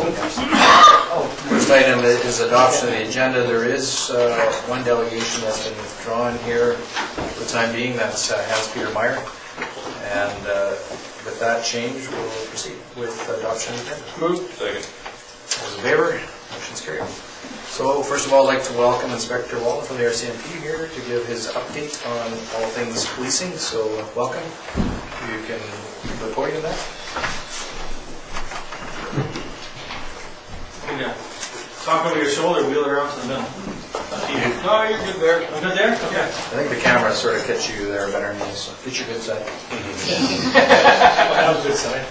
First item is adoption of the agenda. There is one delegation that's been withdrawn here for the time being. That's Hans-Peter Meyer. And with that change, we'll proceed with adoption of the agenda. Move. Second. Those in favor? Motion's carried. So first of all, I'd like to welcome Inspector Wallen from the RCMP here to give his update on all things policing. So welcome. You can report on that. Talk over your shoulder, wheel it around to the middle. No, you're good there. I'm good there? Okay. I think the camera sort of gets you there better than me, so get your good side. That was a good side.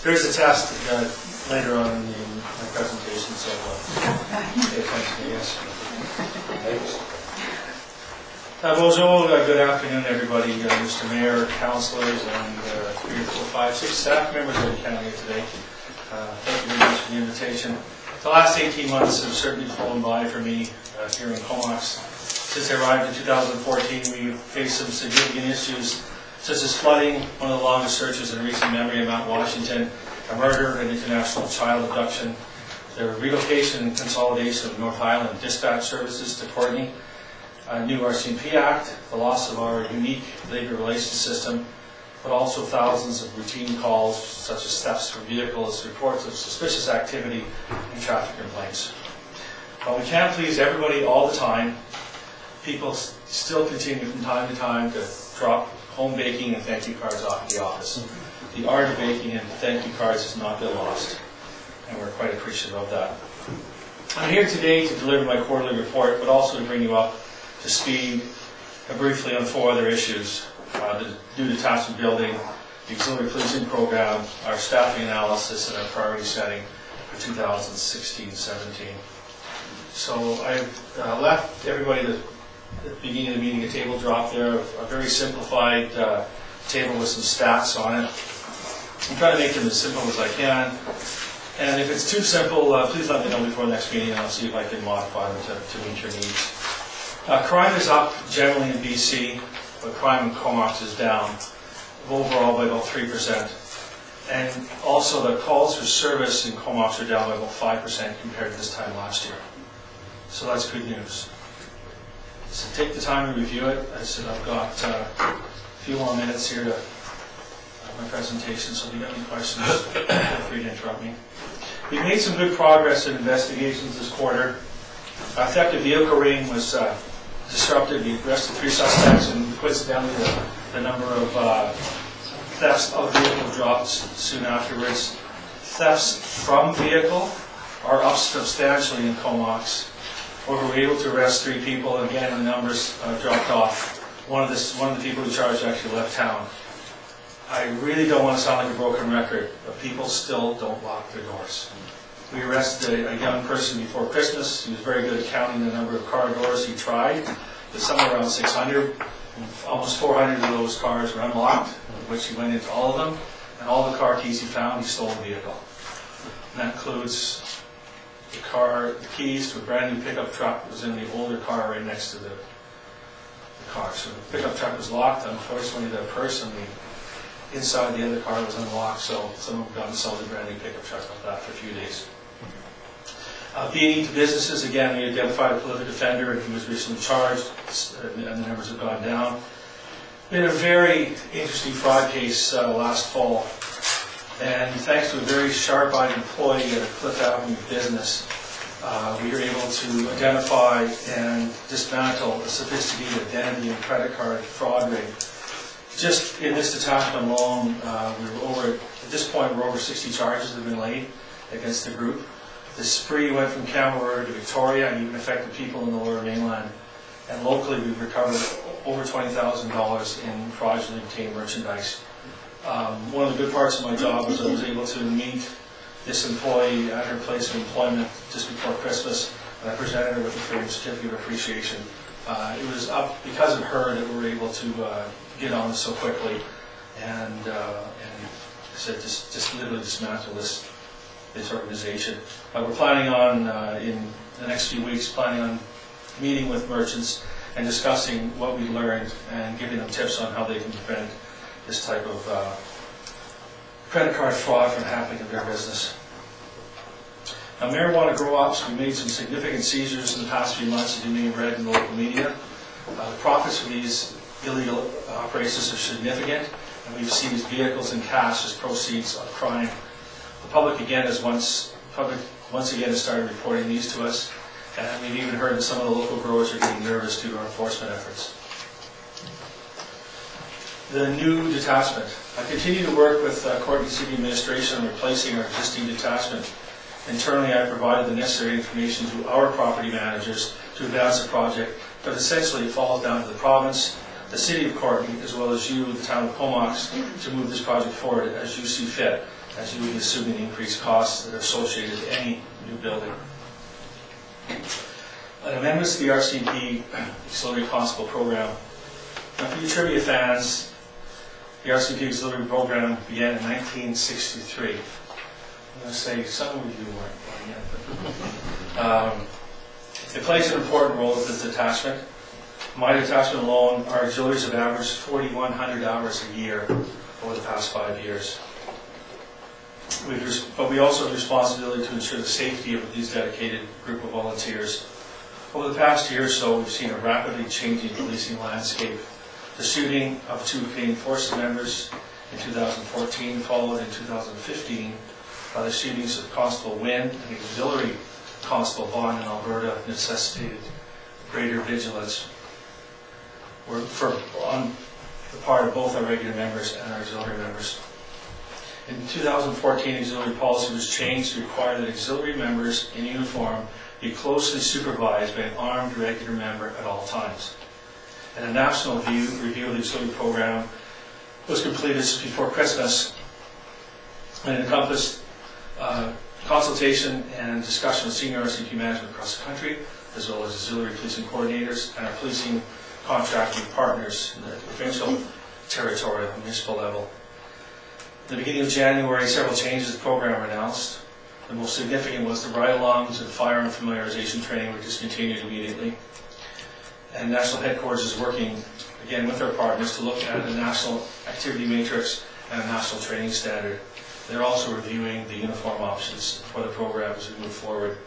There's a test later on in my presentation, so pay attention, yes. Bonjour, good afternoon, everybody, Mr. Mayor, councillors, and 3, 4, 5, 6 staff members of the county here today. Thank you very much for the invitation. The last 18 months have certainly flown by for me here in Comox. Since I arrived in 2014, we've faced some significant issues such as flooding, one of the longest searches in recent memory in Mount Washington, a murder, an international child abduction, the relocation and consolidation of North Island dispatch services to Courtenay, a new RCMP Act, the loss of our unique labor relations system, but also thousands of routine calls such as thefts from vehicles, reports of suspicious activity, and traffic complaints. While we can't please everybody all the time, people still continue from time to time to drop home baking and thank you cards off at the office. The art of baking and thank you cards has not been lost, and we're quite appreciative of that. I'm here today to deliver my quarterly report, but also to bring you up to speed briefly on 4 other issues. The new detachment building, the auxiliary policing program, our staffing analysis, and our priority setting for 2016-17. So I've left everybody at the beginning of the meeting a table drop there, a very simplified table with some stats on it. I'm trying to make them as simple as I can. And if it's too simple, please let me know before the next meeting and I'll see if I can modify them to meet your needs. Crime is up generally in BC, but crime in Comox is down overall by about 3%. And also the calls for service in Comox are down by about 5% compared to this time last year. So that's good news. So take the time to review it. I said I've got a few more minutes here to my presentation, so if you got any questions, feel free to interrupt me. We've made some good progress in investigations this quarter. Theft of vehicle ring was disrupted. We arrested 3 suspects, and coincidentally the number of thefts of vehicle dropped soon afterwards. Thefts from vehicle are up substantially in Comox, where we were able to arrest 3 people, and again the numbers dropped off. One of the people who charged actually left town. I really don't want to sound like a broken record, but people still don't lock their doors. We arrested a young person before Christmas. He was very good at counting the number of car doors he tried. It was somewhere around 600. Almost 400 of those cars were unlocked, which he went into all of them. And all the car keys he found, he stole a vehicle. And that includes the keys to a brand new pickup truck that was in the older car right next to the car. So the pickup truck was locked. Unfortunately, the person inside the other car was unlocked, so someone got and sold a brand new pickup truck like that for a few days. B&E to businesses, again, we identified a prolific offender and he was recently charged, and the numbers have gone down. We had a very interesting fraud case last fall, and thanks to a very sharp-eyed employee at a Cliff Avenue business, we were able to identify and dismantle a sophisticated identity and credit card fraud ring. Just in this detachment alone, at this point, we're over 60 charges that have been laid against the group. The spree went from Kamloops to Victoria and even affected people in the Lower Mainland. And locally, we've recovered over $20,000 in fraudulently obtained merchandise. One of the good parts of my job was I was able to meet this employee at her place of employment just before Christmas, and I presented her with a free certificate of appreciation. It was up because of her that we were able to get on this so quickly, and I said just literally dismantle this organization. We're planning on in the next few weeks meeting with merchants and discussing what we learned and giving them tips on how they can prevent this type of credit card fraud from happening in their business. Now, marijuana grow-ops, we made some significant seizures in the past few months, as you may have read in the local media. The profits from these illegal operations are significant, and we've seized vehicles and cash as proceeds of crime. The public once again has started reporting these to us, and we've even heard that some of the local growers are getting nervous due to our enforcement efforts. The new detachment. I continue to work with Courtenay City Administration on replacing our existing detachment. Internally, I provided the necessary information to our property managers to advance the project, but essentially it falls down to the province, the City of Courtenay, as well as you, the Town of Comox, to move this project forward as you see fit, as you will be assuming increased costs that are associated with any new building. An amendment to the RCMP Auxiliary Constable Program. Now, for you trivia fans, the RCMP Auxiliary Program began in 1963. I'm going to say some of you weren't born yet, but it plays an important role with this detachment. My detachment alone, our auxiliaries have averaged 4,100 hours a year over the past 5 years. But we also have responsibility to ensure the safety of these dedicated group of volunteers. Over the past year or so, we've seen a rapidly changing policing landscape. The shooting of 2 Canadian Forces members in 2014, followed in 2015 by the shootings of Constable Wynne and Auxiliary Constable Vaughn in Alberta, necessitated greater vigilance on the part of both our regular members and our auxiliary members. In 2014, auxiliary policy was changed to require that auxiliary members in uniform be closely supervised by an armed regular member at all times. And a national review of the auxiliary program was completed just before Christmas, and it encompassed consultation and discussion with senior RCMP management across the country, as well as auxiliary policing coordinators and our policing contracting partners in the provincial, territorial, and municipal level. At the beginning of January, several changes to the program were announced. The most significant was the ride-alongs and firearm familiarization training were discontinued immediately. And National Headquarters is working, again, with our partners to look at a national activity matrix and a national training standard. They're also reviewing the uniform options for the program as we move forward.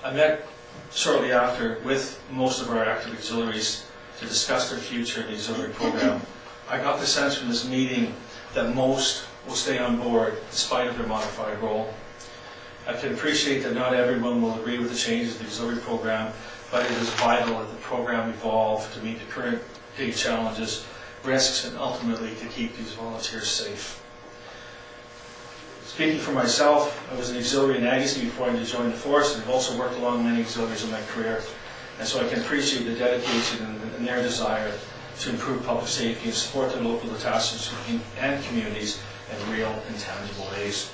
I met shortly after with most of our active auxiliaries to discuss their future in the auxiliary program. I got the sense from this meeting that most will stay on board despite of their modified role. I can appreciate that not everyone will agree with the changes to the auxiliary program, but it is vital that the program evolve to meet the current day challenges, risks, and ultimately to keep these volunteers safe. Speaking for myself, I was an auxiliary in Agassiz before I joined the force, and I've also worked along many auxiliaries in my career. And so I can appreciate the dedication and their desire to improve public safety and support their local detachments and communities in real and tangible ways.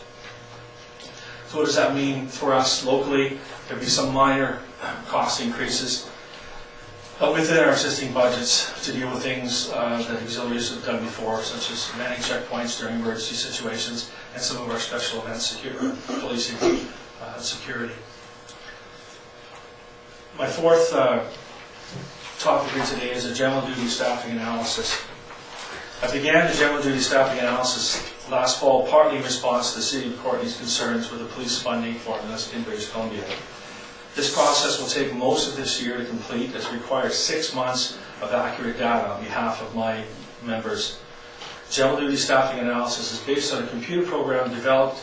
So what does that mean for us locally? There'll be some minor cost increases, but within our existing budgets to deal with things that auxiliaries have done before, such as manning checkpoints during emergency situations and some of our special events policing security. My fourth topic here today is a general duty staffing analysis. I began the general duty staffing analysis last fall, partly in response to the City of Courtenay's concerns with the police funding formulas in British Columbia. This process will take most of this year to complete, as it requires 6 months of accurate data on behalf of my members. General duty staffing analysis is based on a computer program developed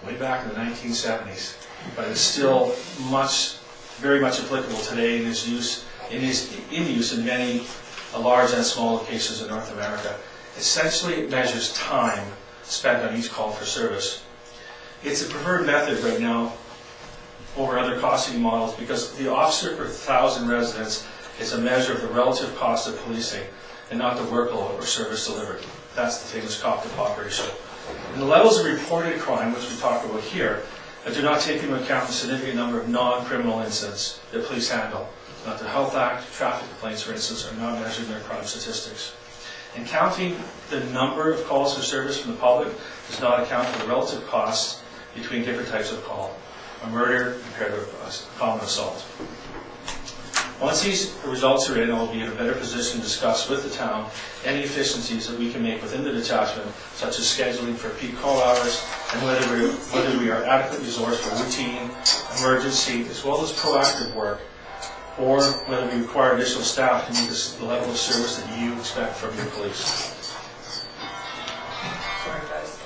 way back in the 1970s, but it's still very much applicable today and is in use in many large and small locations in North America. Essentially, it measures time spent on each call for service. It's a preferred method right now over other costing models because the officer per 1,000 residents is a measure of the relative cost of policing and not the workload or service delivered. That's the famous cop-to-pop ratio. And the levels of reported crime, which we talk about here, do not take into account the significant number of non-criminal incidents that police handle. Mental Health Act, traffic complaints, for instance, are not measured in their crime statistics. And counting the number of calls for service from the public does not account for the relative costs between different types of call. A murder compared to a common assault. Once these results are in, I'll be in a better position to discuss with the town any efficiencies that we can make within the detachment, such as scheduling for peak call hours, and whether we are adequately resourced for routine, emergency, as well as proactive work, or whether we require additional staff to meet the level of service that you expect from your police. Sorry, guys.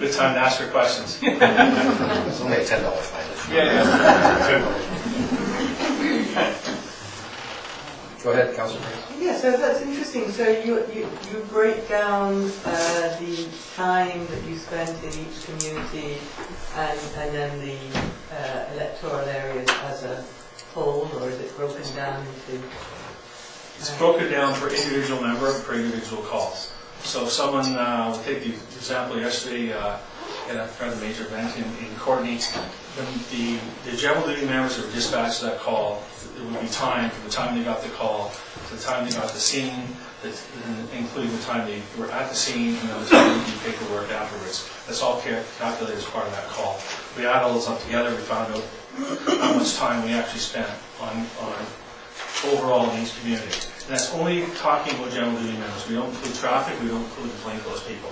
Good time to ask for questions. It's only a $10 fine. Go ahead, Councillor. Yeah, so that's interesting. So you break down the time that you spent in each community and then the electoral areas as a whole, or is it broken down into? It's broken down per individual member, per individual calls. So if someone, we'll take the example yesterday at a kind of major event in Courtenay, the general duty members that were dispatched to that call, it would be time from the time they got the call to the time they got the scene, including the time they were at the scene and then the time they did paperwork afterwards. That's all calculated as part of that call. We add all those up together, we found out how much time we actually spent on overall in each community. And that's only talking about general duty members. We don't include traffic, we don't include the plainclothes people.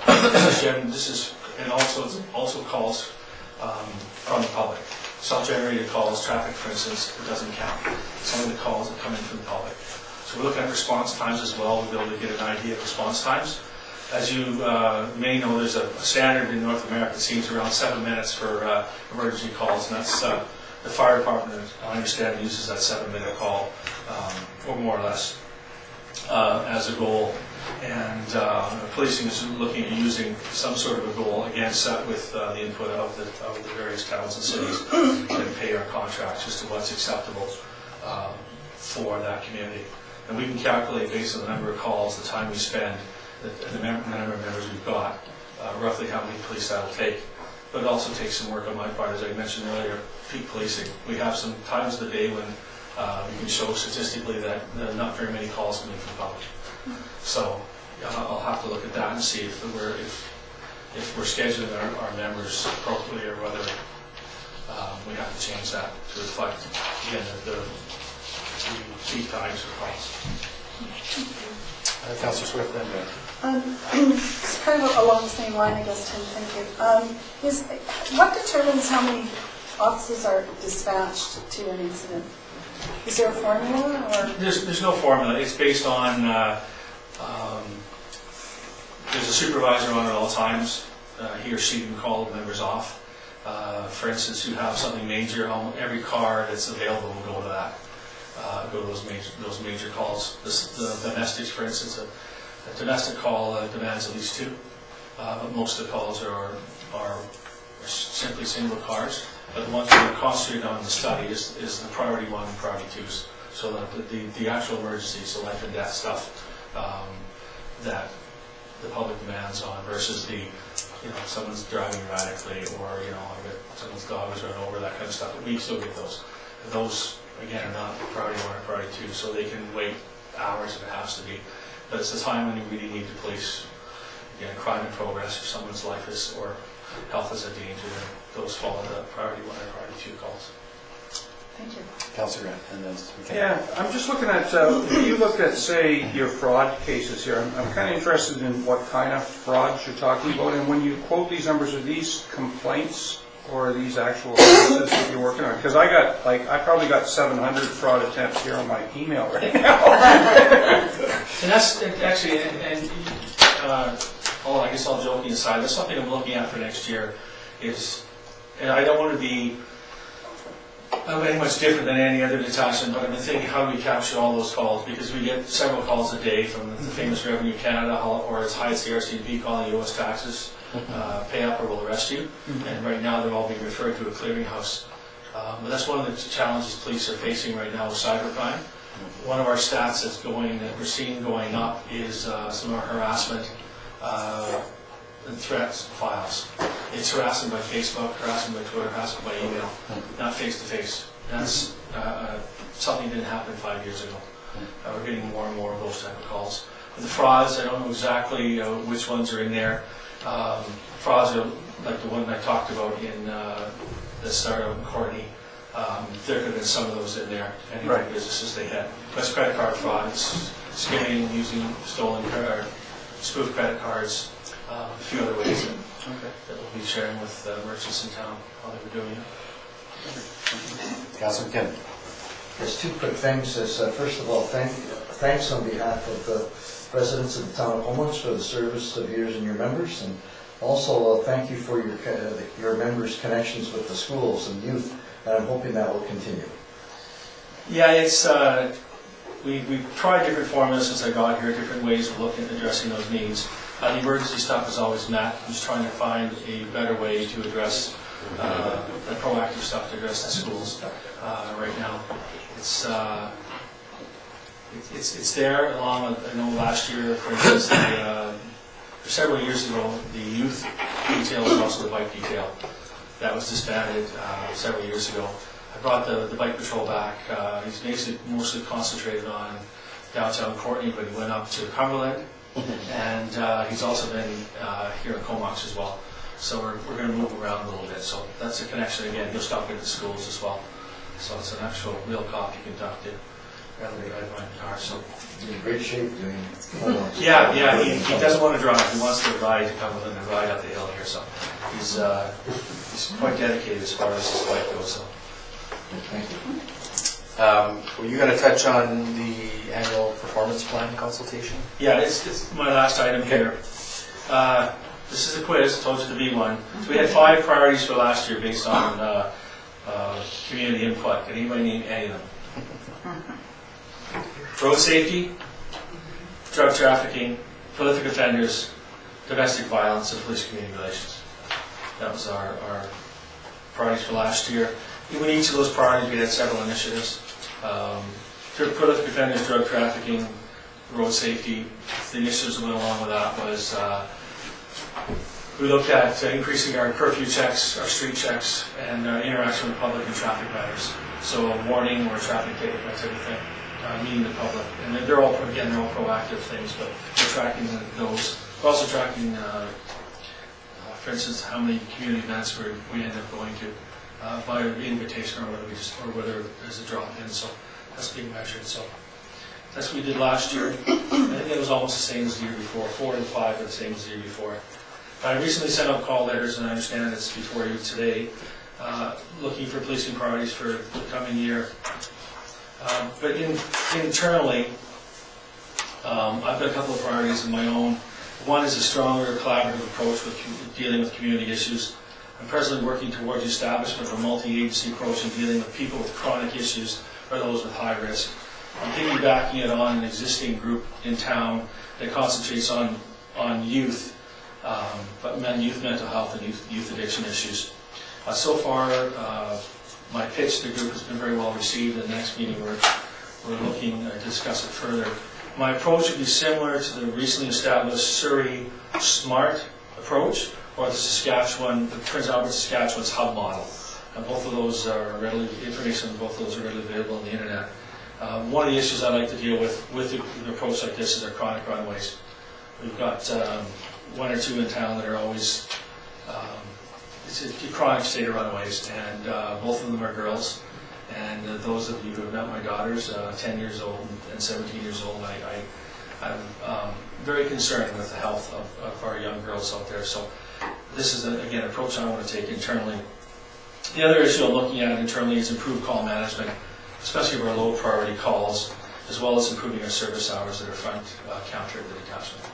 And also calls from the public. Self-generated calls, traffic for instance, it doesn't count. Some of the calls that come in from the public. So we look at response times as well, we'll be able to get an idea of response times. As you may know, there's a standard in North America that seems around 7 minutes for emergency calls, and that's the fire department, I understand, uses that 7-minute call, or more or less, as a goal. And policing is looking at using some sort of a goal, again set with the input of the various towns and cities that pay our contracts as to what's acceptable for that community. And we can calculate based on the number of calls, the time we spend, the number of members we've got, roughly how many police that will take. But it also takes some work on my part, as I mentioned earlier, peak policing. We have some times of the day when we can show statistically that there are not very many calls coming from the public. So I'll have to look at that and see if we're scheduling our members appropriately, or whether we have to change that to reflect again the peak times for calls. Councillor Swift, then. It's kind of along the same line, I guess, Tim, thank you. What determines how many officers are dispatched to an incident? Is there a formula, or? There's no formula. It's based on, there's a supervisor on at all times. He or she can call the members off. For instance, you have something major, every car that's available will go to that. Go to those major calls. The domestics, for instance, a domestic call demands at least 2. But most of the calls are simply single cars. But the ones we're concentrating on in the study is the priority 1 and priority 2s. So that the actual emergencies, the life and death stuff that the public demands on, versus someone's driving erratically, or someone's dog was run over, that kind of stuff. But we still get those. Those again are not priority 1 or priority 2, so they can wait hours if it has to be. But it's the time when you really need to police, again, crime in progress, if someone's life is or health is a danger, and those fall into priority 1 or priority 2 calls. Thank you. Councillor Grant, and then Yeah, I'm just looking at, if you look at, say, your fraud cases here, I'm kind of interested in what kind of frauds you're talking about, and when you quote these numbers, are these complaints or are these actual cases that you're working on? Because I probably got 700 fraud attempts here on my email right now. And that's actually, I guess all joking aside, that's something I'm looking at for next year. And I don't want to be any much different than any other detachment, but I've been thinking, how do we capture all those calls? Because we get several calls a day from the famous Revenue Canada, or as high as the RCMP calling U.S. taxes, pay up or we'll arrest you. And right now they're all being referred to a clearinghouse. But that's one of the challenges police are facing right now with cybercrime. One of our stats that we're seeing going up is some of our harassment and threats files. It's harassment by Facebook, harassment by Twitter, harassment by email, not face-to-face. That's something that didn't happen 5 years ago. We're getting more and more of those type of calls. And the frauds, I don't know exactly which ones are in there. Frauds are like the one I talked about in the start of Courtenay. There could have been some of those in there, any Right. businesses they had. That's credit card fraud, skimming, using stolen or spoofed credit cards, a few other ways that we'll be sharing with merchants in town while they were doing it. Councilor Kim. There's two quick things. First of all, thanks on behalf of the residents of the town of Homelands for the service of yours and your members, and also thank you for your members' connections with the schools and youth, and I'm hoping that will continue. Yeah, it's we've tried different formulas since I got here, different ways of looking at addressing those needs. The emergency stuff is always met. I'm just trying to find a better way to address the proactive stuff to address the schools right now. It's there along with, I know last year, for instance, several years ago, the youth detail was also the bike detail. That was disbanded several years ago. I brought the bike patrol back. He's basically mostly concentrated on downtown Courtenay, but he went up to Cumberland, and he's also been here in Comox as well. So we're going to move around a little bit. So that's a connection again. He'll stop at the schools as well. So it's an actual real cop you can talk to rather than drive my car. So You're in great shape doing Homelands. yeah, he doesn't want to drive. He wants to ride to Cumberland and ride up the hill here. So he's quite dedicated as far as his bike goes. So. Thank you. Were you going to touch on the annual performance plan consultation? Yeah, it's my last item here. This is a quiz, told you to be one. So we had 5 priorities for last year based on community input. Can anybody name any of them? Road safety, drug trafficking, prolific offenders, domestic violence, and police community relations. That was our priorities for last year. In each of those priorities, we had several initiatives. Prolific offenders, drug trafficking, road safety. The initiatives that went along with that was we looked at increasing our curfew checks, our street checks, and interaction with the public in traffic matters. So a warning or a traffic ticket, that type of thing, meeting the public. And they're all proactive things, but we're tracking those. We're also tracking, for instance, how many community events we end up going to by invitation, or whether there's a drop-in. So that's being measured. So that's what we did last year. I think it was almost the same as the year before. 4 and 5 are the same as the year before. I recently sent out call letters, and I understand it's before you today, looking for policing priorities for the coming year. But internally, I've got a couple of priorities of my own. One is a stronger collaborative approach with dealing with community issues. I'm presently working towards the establishment of a multi-agency approach in dealing with people with chronic issues or those with high risk. I'm piggybacking it on an existing group in town that concentrates on youth, but youth mental health and youth addiction issues. So far, my pitch to the group has been very well received. In the next meeting, we're looking to discuss it further. My approach would be similar to the recently established Surrey SMART approach, or the Prince Albert, Saskatchewan's hub model. And both of those are information on both of those are readily available on the internet. One of the issues I like to deal with an approach like this is our chronic runaways. We've got 1 or 2 in town that are always, it's a chronic state of runaways, and both of them are girls. And those of you who have met my daughters, 10 years old and 17 years old, I'm very concerned with the health of our young girls out there. So this is, again, an approach I want to take internally. The other issue I'm looking at internally is improved call management, especially of our low priority calls, as well as improving our service hours that are front counter at the detachment.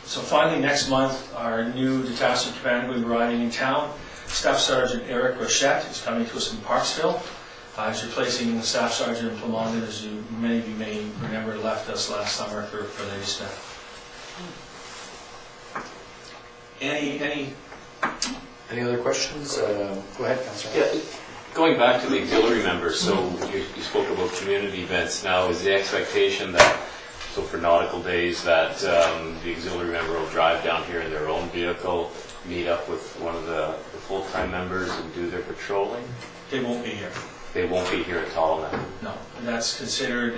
So finally, next month, our new detachment commander will be arriving in town. Staff Sergeant Eric Rochette is coming to us from Parksville. He's replacing the Staff Sergeant in Plamondon, as many of you may remember, left us last summer for Lady Smith. Any other questions? Go ahead, Councillor. Yeah, going back to the auxiliary members, so you spoke about community events. Now, is the expectation that, so for nautical days, that the auxiliary member will drive down here in their own vehicle, meet up with one of the full-time members and do their patrolling? They won't be here. They won't be here at all now? No, and that's considered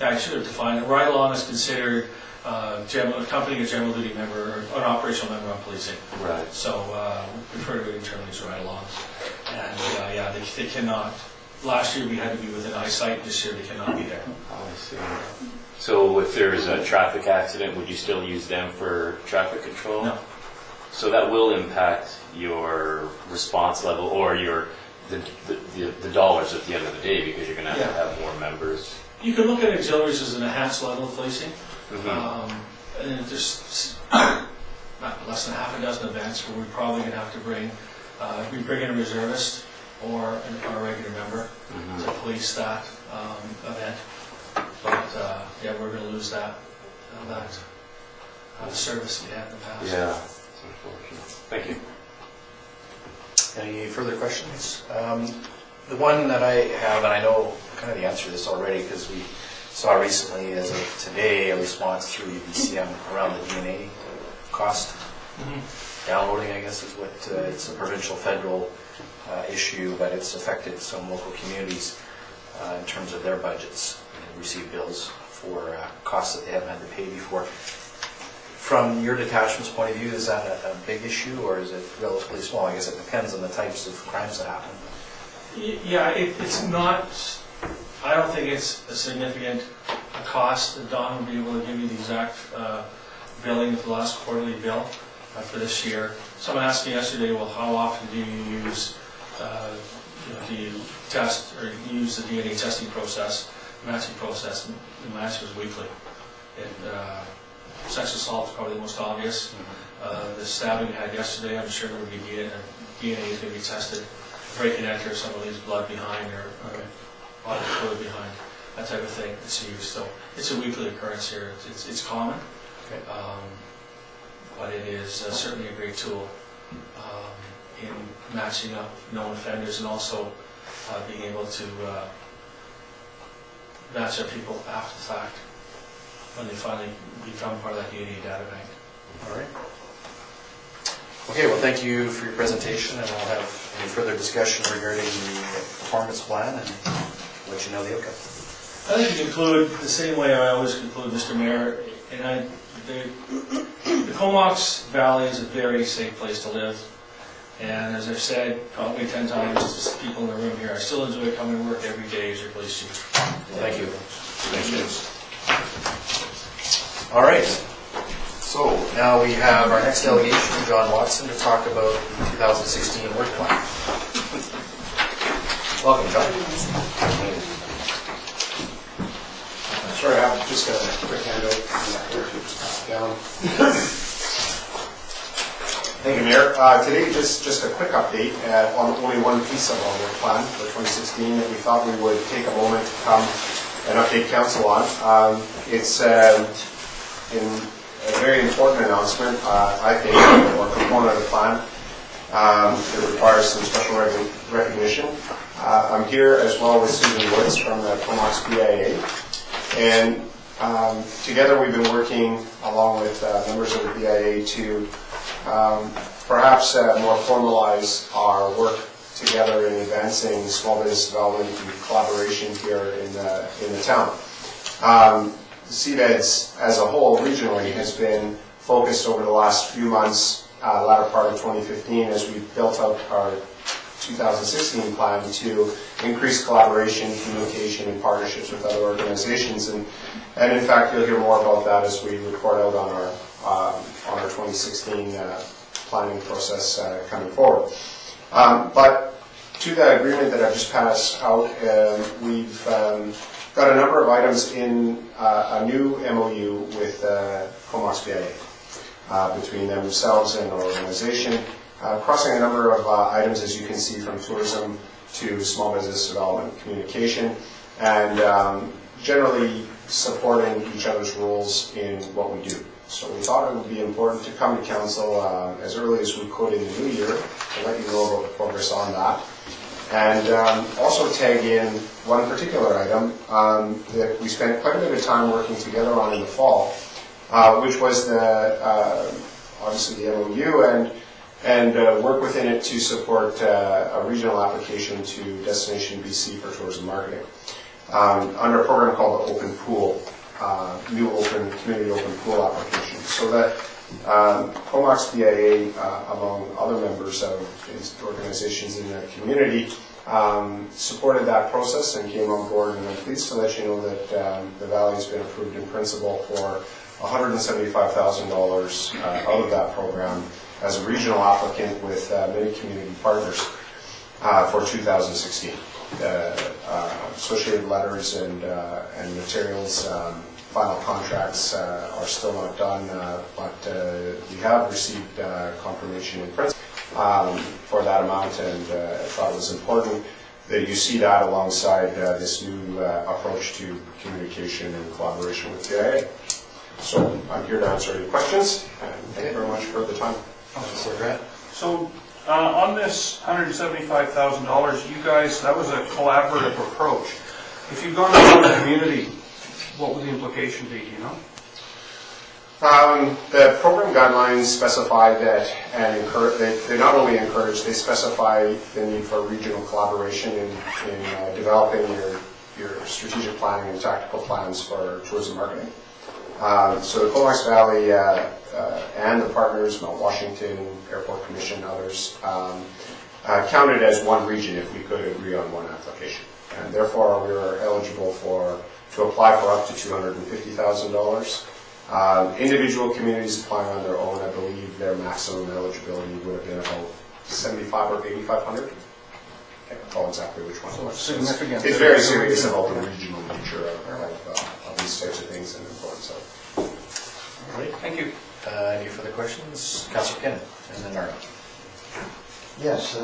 I should have defined it. Ride-along is considered accompanying a general duty member or an operational member on policing. Right. So we refer to it internally as ride-alongs. And, yeah, they cannot, last year we had to be within eyesight, this year they cannot be there. I see. So if there's a traffic accident, would you still use them for traffic control? No. So that will impact your response level or the dollars at the end of the day, because you're going to have to have more members. You can look at auxiliaries as an enhanced level of policing. And there's not less than half a dozen events where we're probably going to have to bring in a reservist or a regular member to police that event. But yeah, we're going to lose that service we had in the past. Yeah, it's unfortunate. Thank you. Any further questions? The one that I have, and I know kind of the answer to this already, because we saw recently, as of today, a response through UBCM around the DNA cost. Downloading, I guess, is what, it's a provincial, federal issue, but it's affected some local communities in terms of their budgets and receive bills for costs that they haven't had to pay before. From your detachment's point of view, is that a big issue, or is it relatively small? I guess it depends on the types of crimes that happen. Yeah, it's not, I don't think it's a significant cost. Don will be able to give you the exact billing of the last quarterly bill for this year. Someone asked me yesterday, well, how often do you use, do you test or use the DNA testing process, matching process? And my answer is weekly. And sexual assault is probably the most obvious. The stabbing we had yesterday, I'm sure there will be DNA is going to be tested. Break and enter, someone leaves blood behind or body fluid behind, that type of thing. It's used. So it's a weekly occurrence here. It's common, but it is certainly a great tool in matching up known offenders and also being able to match up people after the fact when they finally become part of that DNA data bank. All right. Okay, well, thank you for your presentation, and we'll have any further discussion regarding the performance plan and let you know the outcome. I think you conclude the same way I always conclude, Mr. Mayor, and the Comox Valley is a very safe place to live, and as I've said probably 10 times to people in the room here, I still enjoy coming to work every day as your police chief. Thank you. Thank you. All right. So now we have our next delegation, John Watson, to talk about the 2016 work plan. Welcome, John. Sorry, I've just got a quick handout. Just pass it down. Thank you, Mayor. Today, just a quick update on only one piece of our work plan for 2016 that we thought we would take a moment to come and update council on. It's in a very important announcement, I think, or component of the plan. It requires some special recognition. I'm here as well with Susan Woods from the Comox BIA. And together we've been working along with members of the BIA to perhaps more formalize our work together in advancing small business development and collaboration here in the town. CBEDS as a whole regionally has been focused over the last few months, latter part of 2015, as we built out our 2016 plan to increase collaboration, communication, and partnerships with other organizations. And in fact, you'll hear more about that as we report out on our 2016 planning process coming forward. But to that agreement that I've just passed out, we've got a number of items in a new MOU with Comox BIA between themselves and our organization, crossing a number of items, as you can see, from tourism to small business development, communication, and generally supporting each other's roles in what we do. So we thought it would be important to come to council as early as we could in the new year to let you know about the progress on that. And also tag in one particular item that we spent quite a bit of time working together on in the fall, which was obviously the MOU and work within it to support a regional application to Destination BC for tourism marketing under a program called the Open Pool, new community open pool application. So Comox BIA, among other members of these organizations in the community, supported that process and came on board, and I'm pleased to let you know that the Valley's been approved in principle for $175,000 out of that program as a regional applicant with many community partners for 2016. Associated letters and materials, final contracts are still not done, but we have received confirmation in principle for that amount, and I thought it was important that you see that alongside this new approach to communication and collaboration with TIA. So I'm here to answer any questions, and thank you very much for the time. Councilor Grant? So, on this $175,000, you guys, that was a collaborative approach. If you've gone to the community, what would the implication be, do you know? The program guidelines specify that, and they not only encourage, they specify the need for regional collaboration in developing your strategic planning and tactical plans for tourism marketing. So the Comox Valley and the partners, Mount Washington, Airport Commission, others, counted as one region if we could agree on one application. And therefore, we were eligible to apply for up to $250,000. Individual communities applying on their own, I believe their maximum eligibility would have been about $7,500 or $8,500. I can't recall exactly which one. So it's significant. It's very serious about the regional nature of these types of things and importance of. All right, Thank you. any further questions? Councilor Kinnon, and then Nara. Yes,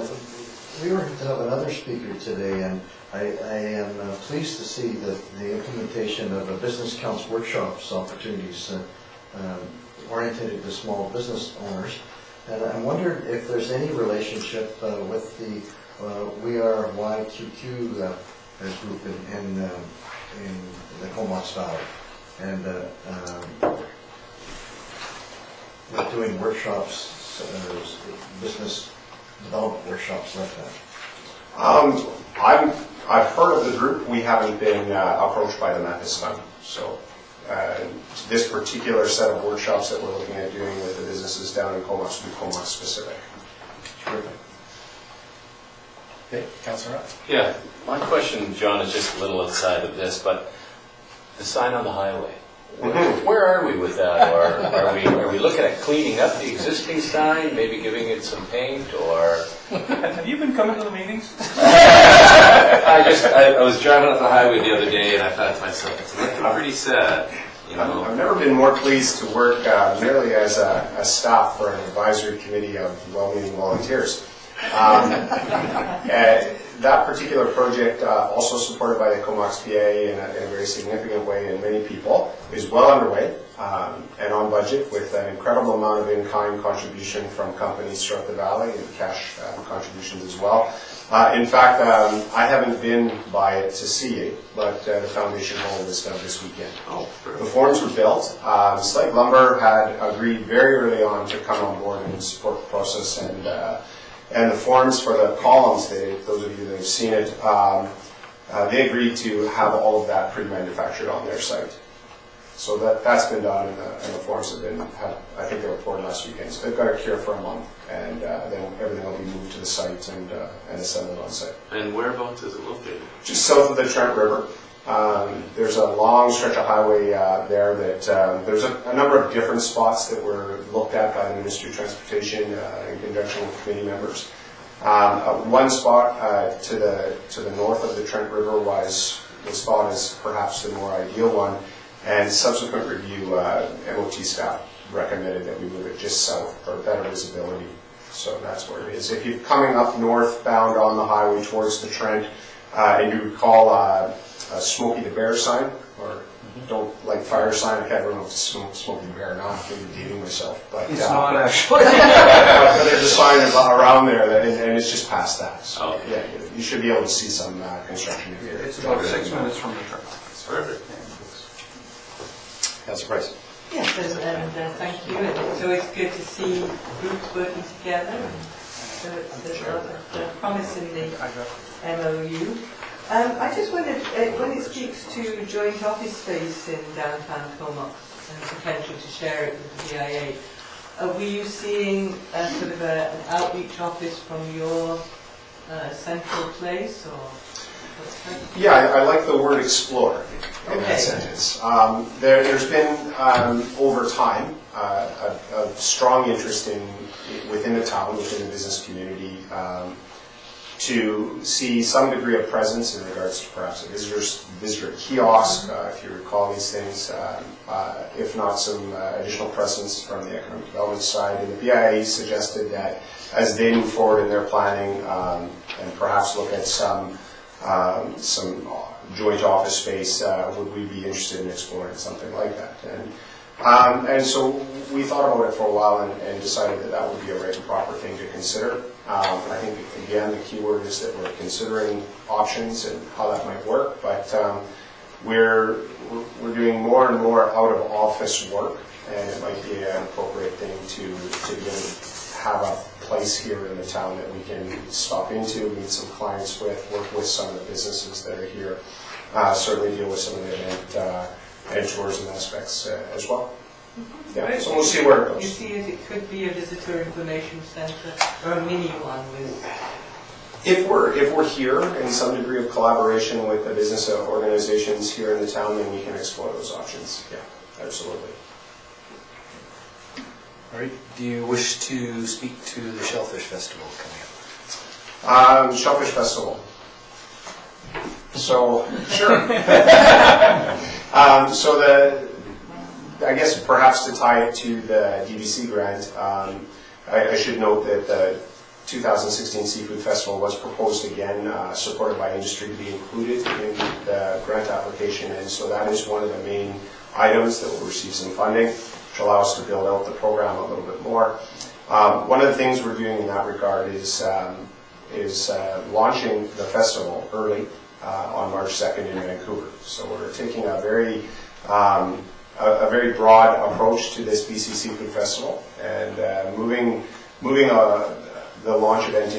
we were to have another speaker today, and I am pleased to see that the implementation of a business counts workshops opportunities oriented to small business owners. And I wondered if there's any relationship with the We Are YQQ group in the Comox Valley, and we're doing workshops, business development workshops like that. I've heard of the group. We haven't been approached by them at this time. So this particular set of workshops that we're looking at doing with the businesses down in Comox will be Comox specific. Terrific. Okay, Councilor Rupp. Yeah, my question, John, is just a little outside of this, but the sign on the highway, where are we with that? Or are we looking at cleaning up the existing sign, maybe giving it some paint, or? Have you been coming to the meetings? I was driving up the highway the other day and I thought to myself, it's looking pretty sad, you know? I've never been more pleased to work merely as a staff for an advisory committee of well-meaning volunteers. That particular project, also supported by the Comox PA in a very significant way and many people, is well underway and on budget with an incredible amount of in-kind contribution from companies throughout the valley and cash contributions as well. In fact, I haven't been by it to see it, but the foundation hole was done this weekend. The forms were built. Slate Lumber had agreed very early on to come on board and support the process, and the forms for the columns, those of you that have seen it, they agreed to have all of that pre-manufactured on their site. So that's been done, and the forms have been, I think they were poured last weekend. So they've got a cure for a month, and then everything will be moved to the site and assembled on site. And whereabouts is it located? Just south of the Trent River. There's a long stretch of highway there that there's a number of different spots that were looked at by the Ministry of Transportation in conjunction with committee members. One spot to the north of the Trent River was the spot is perhaps the more ideal one, and subsequent review, MOT staff recommended that we move it just south for better visibility. So that's where it is. If you're coming up northbound on the highway towards the Trent, and you recall Smokey the Bear sign, or don't like fire sign. I can't remember if it's Smokey the Bear or not. I'm dating myself, but It's not actually. but there's a sign around there that, and it's just past that. So Oh. yeah, you should be able to see some construction here. It's about 6 minutes from the truck. Perfect. Councilor Price. Yes, and thank you. It's always good to see groups working together. So there's a lot of promise in the MOU. I just wondered, when it speaks to joint office space in downtown Comox and the potential to share it with the BIA, Were you seeing sort of an outreach office from your central place, or? Yeah, I like the word explore in Okay. that sentence. There's been, over time, a strong interest within the town, within the business community, to see some degree of presence in regards to perhaps a visitor kiosk, if you recall these things, if not some additional presence from the economic development side. And the BIA suggested that as they move forward in their planning and perhaps look at some joint office space, would we be interested in exploring something like that? And so we thought about it for a while and decided that that would be a right and proper thing to consider. I think, again, the key word is that we're considering options and how that might work, but we're doing more and more out-of-office work, and it might be an appropriate thing to be able to have a place here in the town that we can stop into, meet some clients with, work with some of the businesses that are here, certainly deal with some of the event and tourism aspects as well. Yeah, so we'll see where it You goes. see it could be a visitor information centre, or a mini one with... If we're here in some degree of collaboration with the business organizations here in the town, then we can explore those options. Yeah, absolutely. All right, do you wish to speak to the Shellfish Festival coming up? Shellfish Festival. So, sure. I guess perhaps to tie it to the DVC grant, I should note that the 2016 Seafood Festival was proposed again, supported by industry, to be included in the grant application, and so that is one of the main items that will receive some funding, which allow us to build out the program a little bit more. One of the things we're doing in that regard is launching the festival early on March 2nd in Vancouver. So we're taking a very broad approach to this BC Seafood Festival, and moving the launch event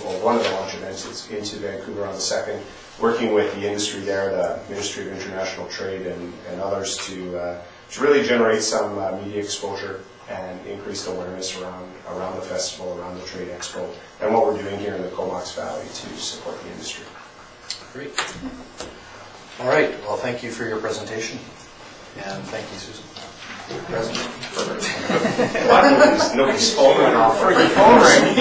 or one of the launch events into Vancouver on the 2nd, working with the industry there, the Ministry of International Trade and others to really generate some media exposure and increased awareness around the festival, around the trade expo, and what we're doing here in the Comox Valley to support the industry. Great. All right, well, thank you for your presentation, and thank you, Susan. Present. Perfect. Nobody's phone went off. For your phone ring.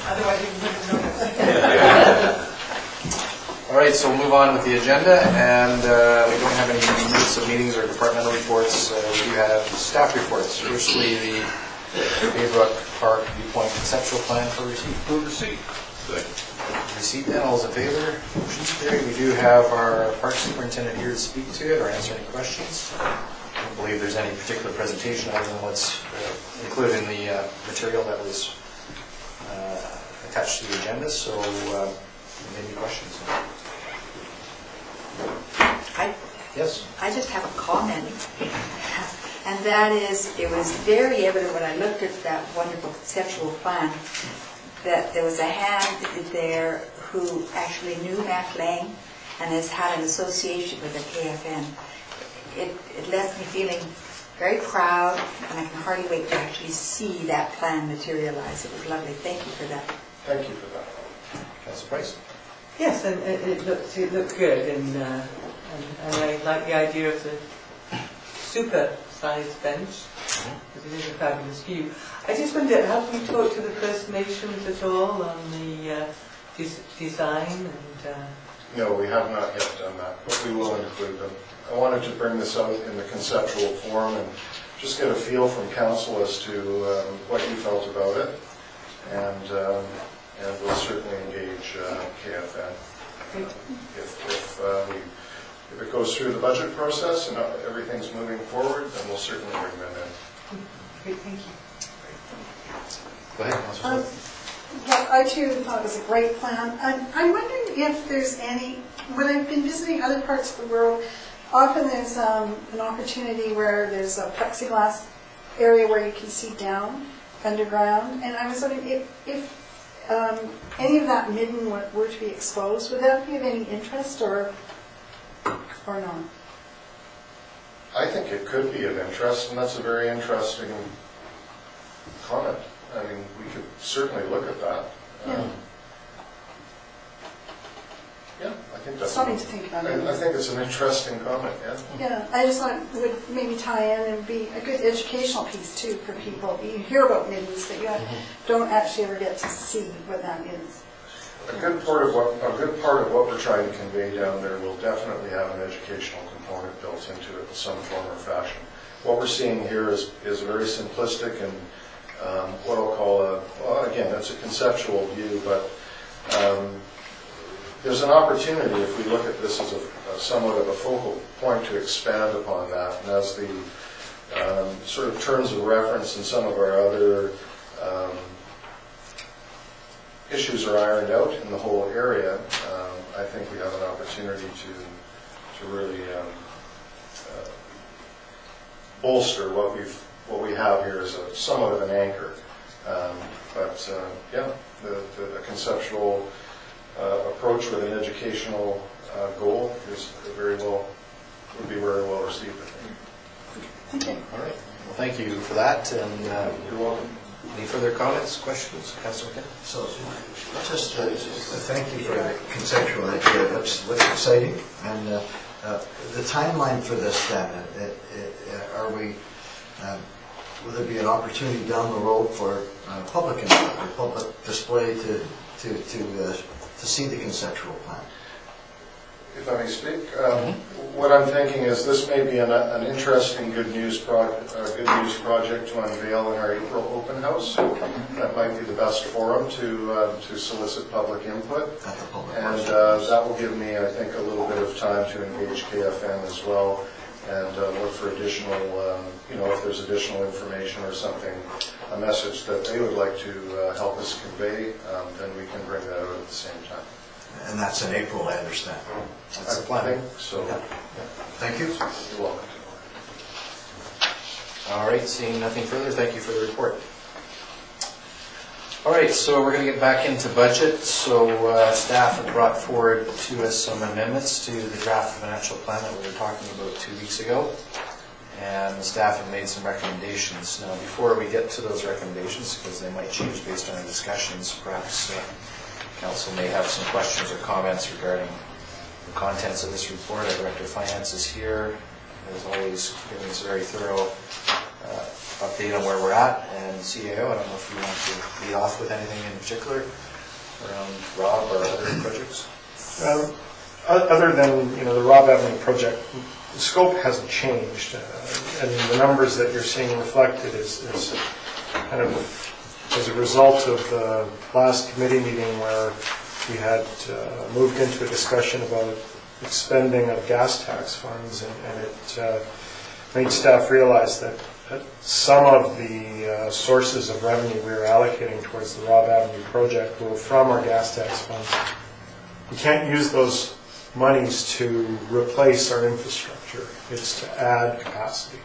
Otherwise you wouldn't notice. All right, so we'll move on with the agenda, and we don't have any minutes of meetings or departmental reports. We do have staff reports. Firstly, the Baybrook Park Viewpoint Conceptual Plan for receipt. Move receipt. Receipt then, all those in favor? Motion's carried. We do have our park superintendent here to speak to it or answer any questions. I don't believe there's any particular presentation other than what's included in the material that was attached to the agenda, so any questions? Yes? I just have a comment, and that is, it was very evident when I looked at that wonderful conceptual plan that there was a hand there who actually knew Matt Lang and has had an association with the KFN. It left me feeling very proud, and I can hardly wait to actually see that plan materialize. It was lovely. Thank you for that. Thank you for that. Councilor Price? Yes, and it looked good, and I like the idea of the super-sized bench, because it is a fabulous view. I just wondered, have you talked to the First Nations at all on the design? And No, we have not yet done that, but we will include them. I wanted to bring this out in the conceptual form and just get a feel from council as to what you felt about it, and we'll certainly engage KFN. If it goes through the budget process and everything's moving forward, then we'll certainly bring them in. great, thank you. Go ahead, Councilor. Well, I too thought it was a great plan. I'm wondering if there's any, when I've been visiting other parts of the world, often there's an opportunity where there's a plexiglass area where you can see down underground, and I was wondering if any of that midden were to be exposed, would that be of any interest or not? I think it could be of interest, and that's a very interesting comment. I mean, we could certainly look at that. Yeah. Yeah, I think that's... Something to think about. I think it's an interesting comment, yeah. Yeah, I just thought it would maybe tie in and be a good educational piece too for people. You hear about mittens, but you don't actually ever get to see what that is. A good part of what we're trying to convey down there will definitely have an educational component built into it in some form or fashion. What we're seeing here is very simplistic and what I'll call well, again, that's a conceptual view, but there's an opportunity if we look at this as a somewhat of a focal point to expand upon that. And as the sort of terms of reference in some of our other issues are ironed out in the whole area, I think we have an opportunity to really bolster what we have here as a somewhat of an anchor. Yeah, the conceptual approach with an educational goal would be very well received, I think. Thank you. All right. Well, thank you for that. And You're welcome. any further comments, questions, Councilor McKinnon? So, just thank you for the conceptual idea. Looks exciting. And the timeline for this, then, are we? Will there be an opportunity down the road for public input, or public display to see the conceptual plan? If I may speak, what I'm thinking is this may be an interesting good news project to unveil in our April open house. That might be the best forum to solicit public input. At the public And works. that will give me, I think, a little bit of time to engage KFN as well and look for additional, if there's additional information or something, a message that they would like to help us convey, then we can bring that out at the same time. And that's in April, I understand. That's the I plan. think so. Yeah. Thank you. You're welcome. All right, seeing nothing further, thank you for the report. All right, so we're going to get back into budget. So staff have brought forward to us some amendments to the draft financial plan that we were talking about 2 weeks ago. And the staff have made some recommendations. Now, before we get to those recommendations, because they might change based on our discussions, perhaps Council may have some questions or comments regarding the contents of this report. Our Director of Finance is here, as always, giving us a very thorough update on where we're at. And CAO, I don't know if you want to lead off with anything in particular around Rob or other projects? Other than, the Rob Avenue project, the scope hasn't changed. And the numbers that you're seeing reflected is kind of as a result of the last committee meeting where we had moved into a discussion about expending of gas tax funds, and it made staff realize that some of the sources of revenue we were allocating towards the Rob Avenue project were from our gas tax funds. We can't use those monies to replace our infrastructure. It's to add capacity.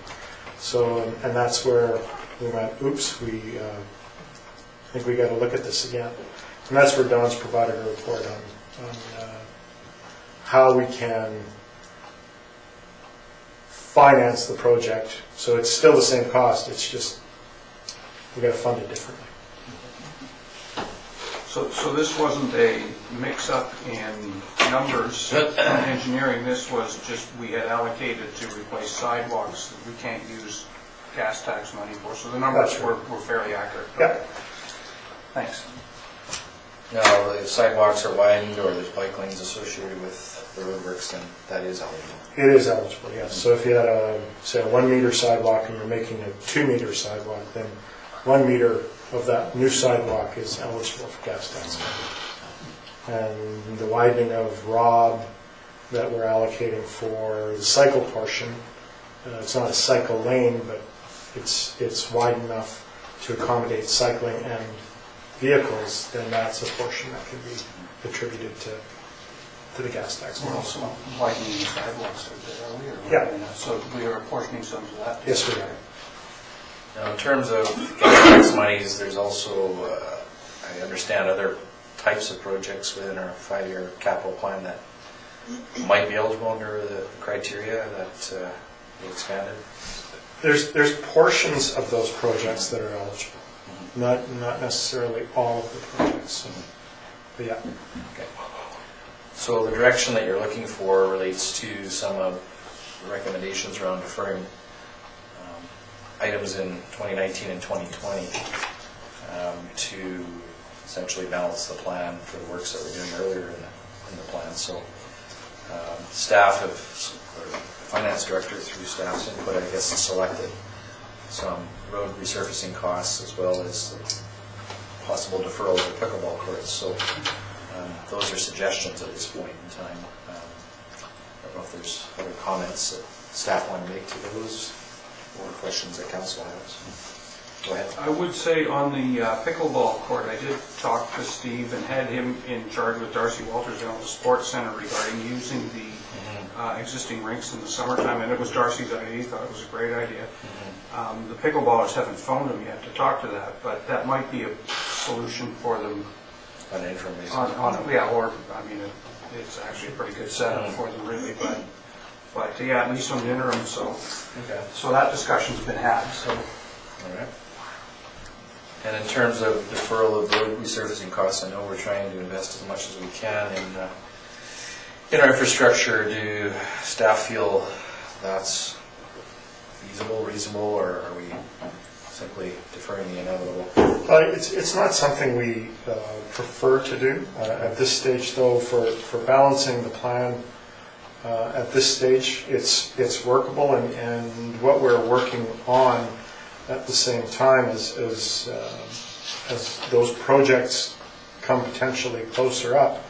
So, and that's where we went, oops, I think we got to look at this again. And that's where Don's provided a report on how we can finance the project. So it's still the same cost, it's just we got to fund it differently. So this wasn't a mix-up in numbers in engineering. This was just we had allocated to replace sidewalks that we can't use gas tax money for. So the numbers That's were right. fairly accurate. Yeah. Thanks. Now, if sidewalks are widened or there's bike lanes associated with the roadworks, then that is eligible. It is eligible, yes. So if you had say a 1 meter sidewalk and you're making a 2 meter sidewalk, then 1 meter of that new sidewalk is eligible for gas tax. And the widening of Rob that we're allocating for the cycle portion, it's not a cycle lane, but it's wide enough to accommodate cycling and vehicles, then that's a portion that can be attributed to the gas tax. We're also widening the sidewalks out there, are we? Or Yeah. So we are apportioning some to that. Yes, we are. Now, in terms of gas tax monies, there's also, I understand, other types of projects within our 5-year capital plan that might be eligible under the criteria that be expanded? There's portions of those projects that are eligible, not necessarily all of the projects. So, but yeah. Okay. So the direction that you're looking for relates to some of the recommendations around deferring items in 2019 and 2020 to essentially balance the plan for the works that we're doing earlier in the plan. So staff have, or the finance director through staff's input, I guess, has selected some road resurfacing costs as well as possible deferrals of pickleball courts. So those are suggestions at this point in time. I don't know if there's other comments that staff want to make to those or questions that council has. Go ahead. I would say on the pickleball court, I did talk to Steve and had him in charge with Darcy Walters down at the Sports Center regarding using the existing rinks in the summertime, and it was Darcy's idea. He thought it was a great idea. The pickleballers haven't phoned him yet to talk to that, but that might be a solution for them. On an interim basis. Yeah, or, I mean, it's actually a pretty good setup for them really, but yeah, at least on the interim, so. Okay. So that discussion's been had, so. All right. And in terms of deferral of road resurfacing costs, I know we're trying to invest as much as we can in our infrastructure. Do staff feel that's feasible, reasonable, or are we simply deferring the inevitable? It's not something we prefer to do at this stage, though. For balancing the plan at this stage, it's workable, and what we're working on at the same time as those projects come potentially closer up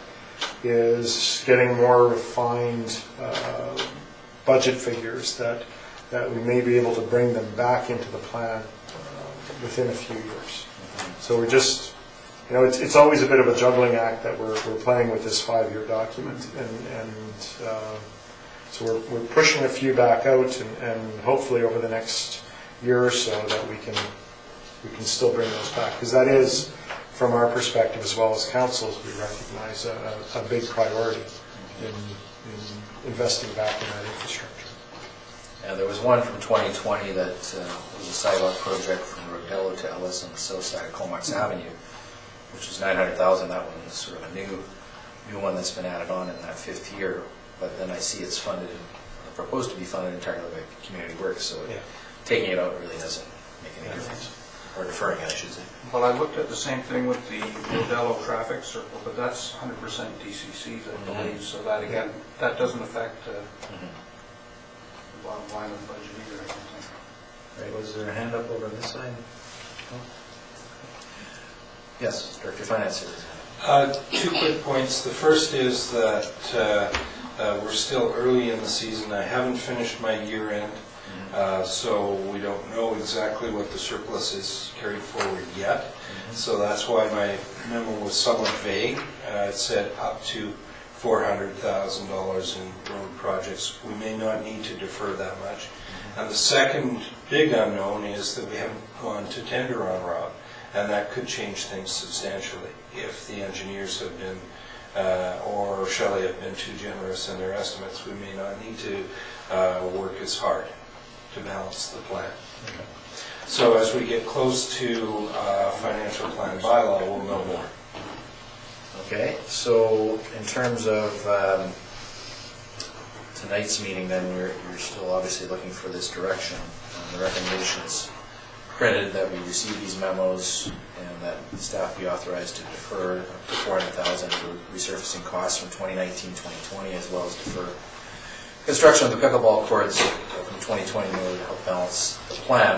is getting more refined budget figures that we may be able to bring them back into the plan within a few years. So we're just, it's always a bit of a juggling act that we're playing with this 5-year document, and so we're pushing a few back out, and hopefully over the next year or so that we can still bring those back, because that is, from our perspective as well as councils, we recognize a big priority in investing back in that infrastructure. Yeah, there was one from 2020 that was a sidewalk project from Rodello to Ellis on the south side of Comox Avenue, which is $900,000. That one is sort of a new one that's been added on in that 5th year. But then I see it's funded, proposed to be funded entirely by community works. So taking it out really doesn't make any difference, or deferring it, I should say. Well, I looked at the same thing with the Rodello traffic circle, but that's 100% DCCs, I believe. So that again, that doesn't affect the bottom line of the budget either, I don't think. Right, was there a hand up over this side? No? Yes, Director of Finance. 2 quick points. The first is that we're still early in the season. I haven't finished my year end, so we don't know exactly what the surplus is carried forward yet. So that's why my memo was somewhat vague. It said up to $400,000 in road projects. We may not need to defer that much. And the second big unknown is that we haven't gone to tender on Rob, and that could change things substantially if the engineers have been, or Shelley have been too generous in their estimates. We may not need to work as hard to balance the plan. So as we get close to financial plan bylaw, we'll know more. Okay, so in terms of tonight's meeting, then you're still obviously looking for this direction. The recommendation is printed that we receive these memos and that staff be authorized to defer up to $400,000 for resurfacing costs from 2019-2020, as well as defer construction of the pickleball courts from 2020 in order to help balance the plan.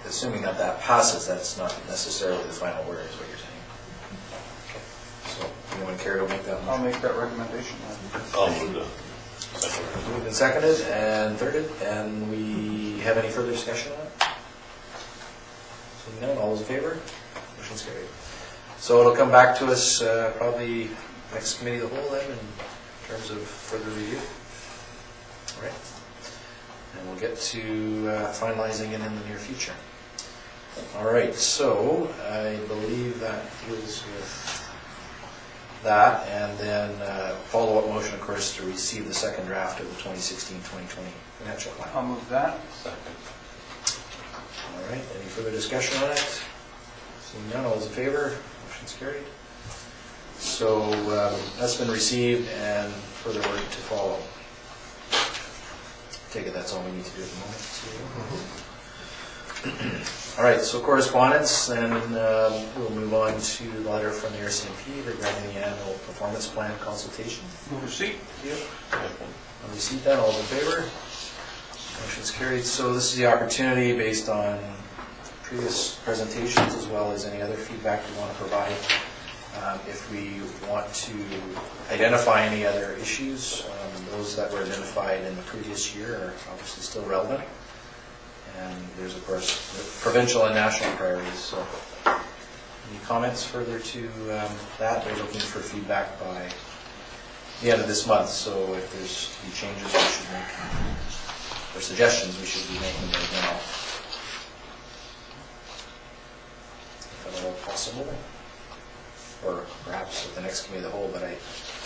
Assuming that that passes, that's not necessarily the final word, is what you're saying. So, anyone care to make that motion? I'll make that recommendation. I'll move that. Moved and seconded and thirded, and we have any further discussion on it? Seeing none, all those in favor? Motion's carried. So it'll come back to us probably next committee of the whole then in terms of further review. All right. And we'll get to finalizing it in the near future. All right, so I believe that deals with that, and then follow-up motion, of course, to receive the second draft of the 2016-2020 financial plan. I'll move that. All right, any further discussion on it? Seeing none, all those in favor? Motion's carried. So that's been received and further work to follow. Take it that's all we need to do at the moment. All right, so correspondence, and we'll move on to the letter from the RCMP regarding the annual performance plan consultation. Move receipt. I'll receive that, all in favor? Motion's carried. So this is the opportunity, based on previous presentations as well as any other feedback we want to provide, if we want to identify any other issues. Those that were identified in the previous year are obviously still relevant. And there's, of course, the provincial and national priorities. So any comments further to that? We're looking for feedback by the end of this month. So if there's to be changes we should make, or suggestions we should be making right now. If at all possible. Or perhaps at the next committee of the whole, but I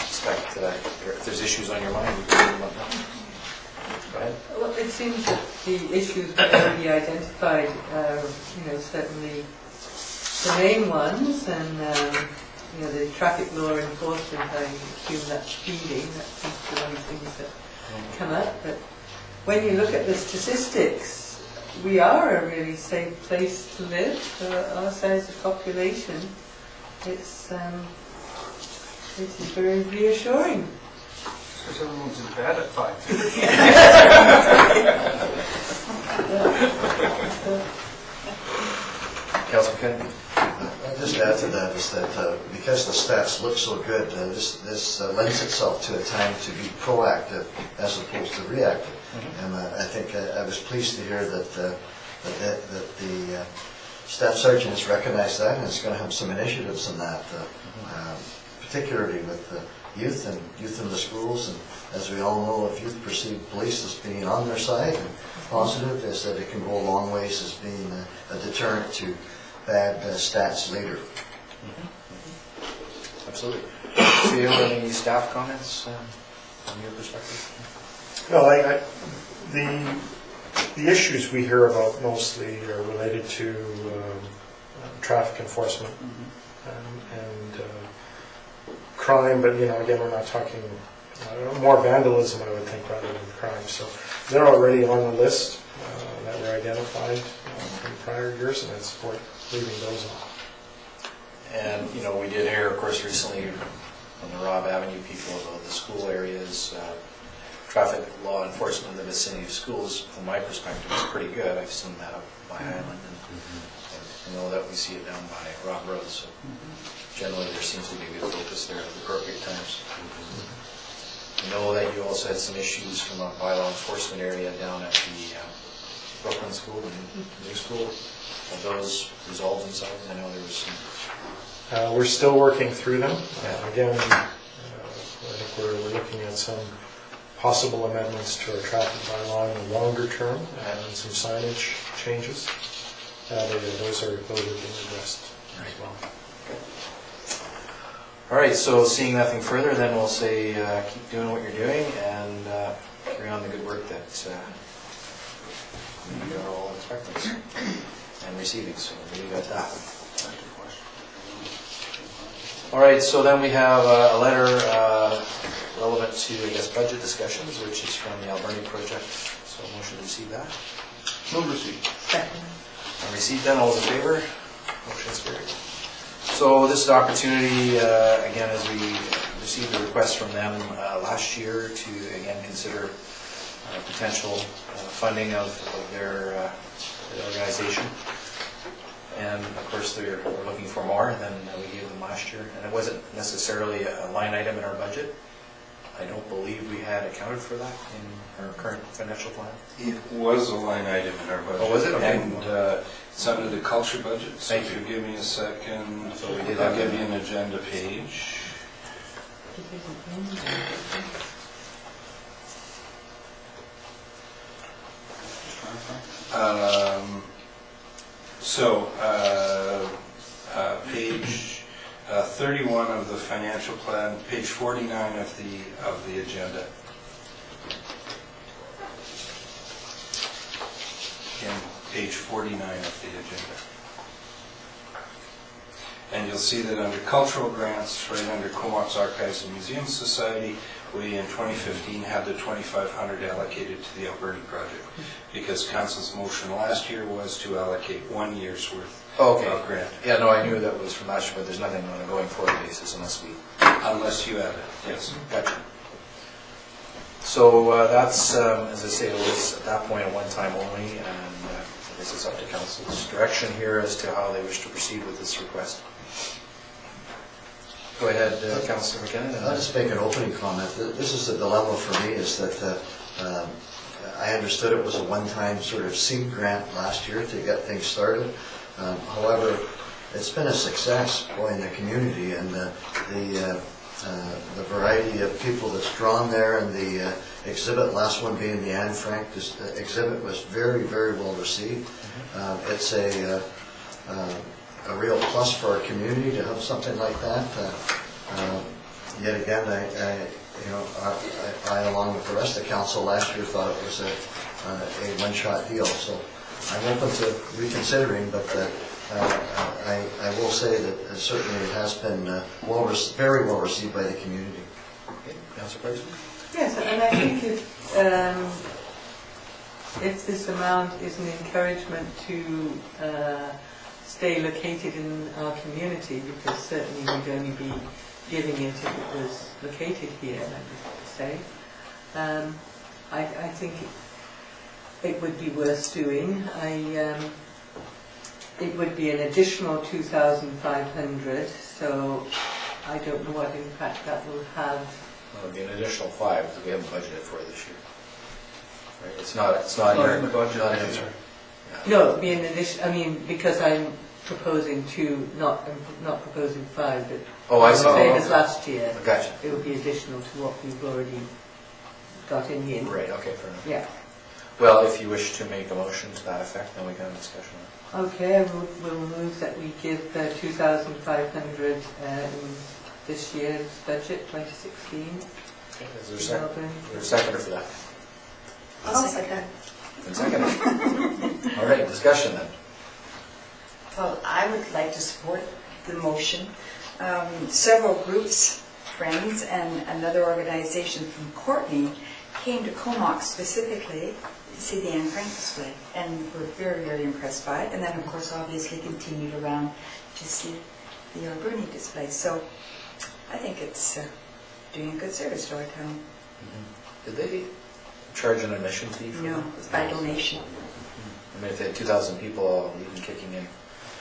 expect that if there's issues on your mind, we can bring them up now. Go ahead. Well, it seems that the issues were already identified, certainly the main ones, and the traffic law enforcement, I assume that's speeding, that seems to be one of the things that come up. But when you look at the statistics, we are a really safe place to live for our size of population. It is very reassuring. Because everyone's in bed at 5:30. Councilor Kennedy. I'll just add to that is that because the stats look so good, this lends itself to a time to be proactive as opposed to reactive. And I think I was pleased to hear that the staff sergeant has recognized that and is going to have some initiatives in that, particularly with the youth in the schools. And as we all know, if youth perceive police as being on their side and positive, is that it can go a long ways as being a deterrent to bad stats later. Absolutely. So you have any staff comments from your perspective? Well, the issues we hear about mostly are related to traffic enforcement and crime, but again, we're not talking more vandalism, I would think, rather than crime. So they're already on the list that were identified from prior years, and I support leaving those on. And we did hear, of course, recently from the Robb Avenue people about the school areas. Traffic law enforcement in the vicinity of schools, from my perspective, is pretty good. I've seen that up by Highland, and I know that we see it down by Rock Road. So generally, there seems to be a good focus there at the appropriate times. I know that you also had some issues from a bylaw enforcement area down at the Brooklyn School, the new school. Have those resolved themselves? I know there was some. We're still working through them. Again, I think we're looking at some possible amendments to our traffic bylaw in the longer term and some signage changes. Those are being addressed as well. All right, so seeing nothing further, then we'll say keep doing what you're doing and carry on the good work that we are all expecting and receiving. So we'll leave it at that. All right, so then we have a letter relevant to, I guess, budget discussions, which is from the Alberni project. So motion to receive that. Move receipt. Second. And receive then, all those in favor? Motion's carried. So this is an opportunity, again, as we received a request from them last year to, again, consider potential funding of their organization. And of course, we're looking for more than we gave them last year. And it wasn't necessarily a line item in our budget. I don't believe we had accounted for that in our current financial plan. It was a line item in our budget. Oh, was it? Okay. And it's under the culture budget. So Thank if you. you give me a second, So we did I'll have give that. you an agenda page. So, page 31 of the financial plan, page 49 of the agenda. Again, page 49 of the agenda. And you'll see that under cultural grants, right under Comox Archives and Museums Society, we in 2015 had the 2,500 allocated to the Alberni project, because council's motion last year was to allocate 1 year's worth Okay. of grant, Yeah, no, I knew that was from last year, but there's nothing on a going forward basis unless we, unless you add it, yes. gotcha. So that's, as I say, it was at that point a one-time only, and I guess it's up to council's direction here as to how they wish to proceed with this request. Go ahead, Councillor McKinnon. I'll just make an opening comment. This is the dilemma for me, is that I understood it was a one-time sort of seed grant last year to get things started. However, it's been a success in the community, and the variety of people that's drawn there, and the exhibit, last one being the Anne Frank exhibit, was very, very well received. It's a real plus for our community to have something like that. Yet again, I, along with the rest of the council last year, thought it was a one-shot deal. So I'm open to reconsidering, but I will say that certainly it has been very well received by the community. Okay, Councillor President? Yes, and I think if this amount is an encouragement to stay located in our community, because certainly we'd only be giving it if it was located here, I would say. I think it would be worth doing. It would be an additional 2,500, so I don't know what impact that will have. Well, it would be an additional 5 that we haven't budgeted for this year. Right? It's not Not in the budget. Not in there. No, it would be an addition. I mean, because I'm proposing 2, not proposing 5, but Oh, I see. same as last year. Gotcha. It would be additional to what we've already got in here. Right, okay, fair enough. Yeah. Well, if you wish to make a motion to that effect, then we can have a discussion on it. Okay, we'll move that we give 2,500 in this year's budget, 2016. Okay, is there a seconder for that? I'll second. And second. All right, discussion then. Well, I would like to support the motion. Several groups, friends, and another organization from Courtney came to Comox specifically to see the Anne Frank display, and were very, very impressed by it. And then, of course, obviously continued around to see the Alberni display. So I think it's doing a good service to our town. Did they charge an admission fee for No, that? it's by donation. I mean, if they had 2,000 people all even kicking in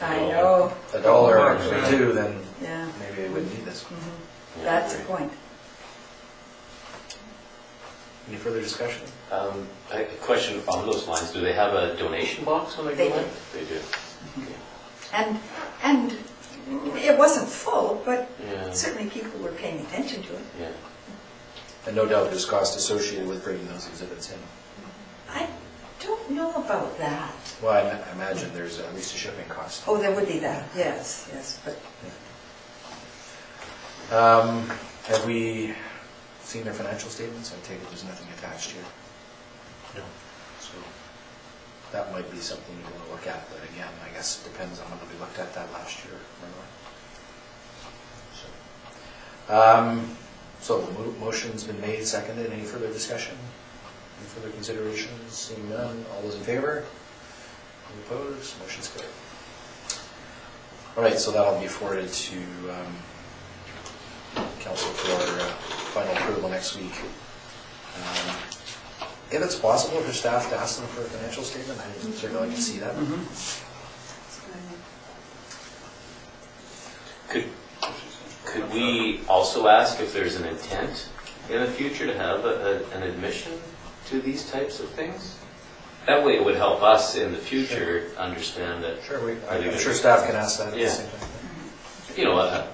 I know. $1 or $2, then Yeah. maybe they wouldn't need this. That's the point. Any further discussion? A question on those lines, do they have a donation box when they They go do. in? They do. And it wasn't full, but Yeah. certainly people were paying attention to it. Yeah. And no doubt there's cost associated with bringing those exhibits in. I don't know about that. Well, I imagine there's at least a shipping cost. Oh, there would be that, yes, but Have we seen their financial statements? I take it there's nothing attached here. No. So that might be something you want to look at, but again, I guess it depends on whether we looked at that last year or not. So the motion's been made, seconded. Any further discussion? Any further considerations? Seeing none, all those in favor? Any opposed? Motion's carried. All right, so that'll be forwarded to council for final approval next week. If it's possible for staff to ask them for a financial statement, I certainly like to see that. Could we also ask if there's an intent in the future to have an admission to these types of things? That way it would help us in the future understand that. Sure, I'm sure staff can ask that at the Yeah. same time. You know, a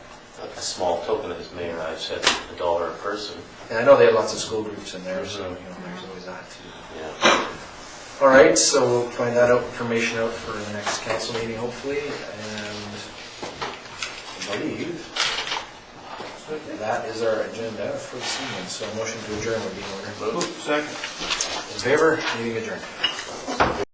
small token, as Mayor and I said, $1 a person. And I know they have lots of school groups in there, so there's always that too. Yeah. All right, so we'll find that information out for the next council meeting, hopefully, and I believe That is our agenda for this evening, so motion to adjourn would be in order. Second. In favor, meeting adjourned.